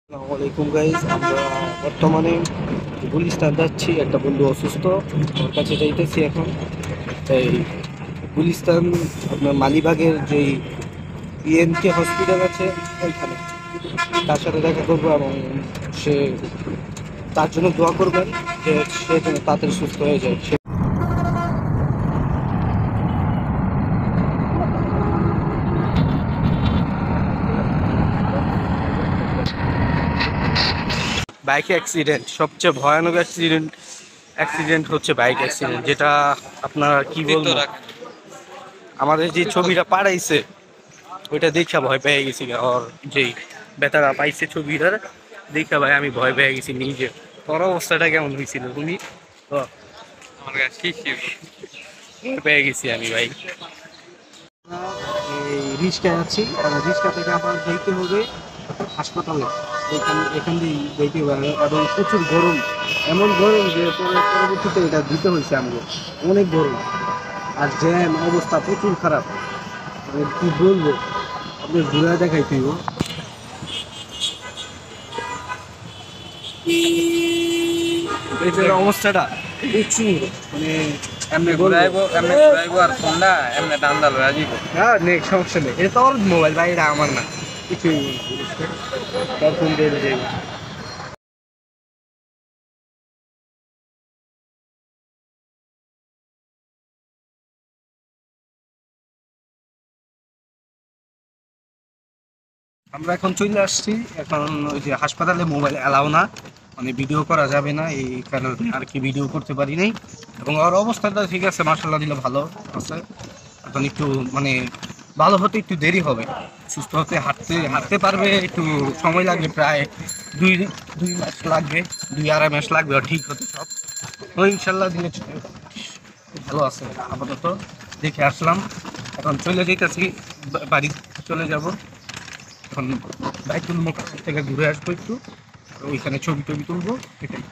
আসসালামু আলাইকুম গাইজ, আমরা বর্তমানে গুলিস্তান যাচ্ছি। একটা বন্ধু অসুস্থ, ওর কাছে যাইতেছি এখন। এই গুলিস্তান আপনার মালিবাগের যেই ইএনকে হসপিটাল আছে ওইখানে তার সাথে দেখা করবো এবং সে তার জন্য দোয়া করবেন যে সে যেন তাড়াতাড়ি সুস্থ হয়ে যায়। বাইক অ্যাক্সিডেন্ট, সবচেয়ে ভয়ানক অ্যাক্সিডেন্ট হচ্ছে বাইক অ্যাক্সিডেন্ট, যেটা আপনারা কি বলবো, আমাদের যে ছবিটা পাঠাইছে ওইটা দেখা ভয় পেয়ে গেছি। আর যেই বেতারা পাইছে ছবিটার দেখা ভাই আমি ভয় পেয়ে গেছি নিজে। তোর অবস্থাটা কেমন হয়েছিল? তুমি তো আমার কাছে ভয় পেয়ে গেছি আমি ভাই। এই রিক্সায় আছি, রিক্সা থেকে আবার যাইতে হবে হাসপাতালে। এখান দিয়ে যাইতে হবে এবং প্রচুর গরম, এমন গরম যে পরবর্তীতে এটা দিতে হয়েছে আমাকে। অনেক গরম আর জ্যাম, অবস্থা প্রচুর খারাপ। মানে কি বলবো, আপনি ঘুরে দেখাইতে হইব। এই যে অবস্থাটা প্রচুর, মানে এমনি ঘুরাইবো আর ঠান্ডা এমনি ঠান্ডা লয়ে যাইব। হ্যাঁ, নেই সমস্যা নেই, এটা তো ওর মোবাইল ভাই, এটা আমার না কিছুই। ফোন দিয়ে যাই। আমরা এখন চলে আসছি। এখন ওই যে হাসপাতালে মোবাইল অ্যালাউ না, মানে ভিডিও করা যাবে না, এই কারণে আর কি ভিডিও করতে পারি নাই। এবং ওর অবস্থাটা ঠিক আছে, মার্শাল্লাহ দিলে ভালো আছে। এখন একটু মানে ভালো হতে একটু দেরি হবে, সুস্থ হতে হাঁটতে পারবে, একটু সময় লাগবে, প্রায় দুই দুই মাস লাগবে, 2-2.5 মাস লাগবে ওর ঠিক হতে সব। তো ইনশাল্লাহ দিলে ভালো আছে আপাতত। দেখে আসলাম, এখন চলে যেতেছি, বাড়ি চলে যাব। এখন বাইতুল মোকাররম থেকে ঘুরে আসবো একটু, ওইখানে ছবি টবি তুলবো, এটাই।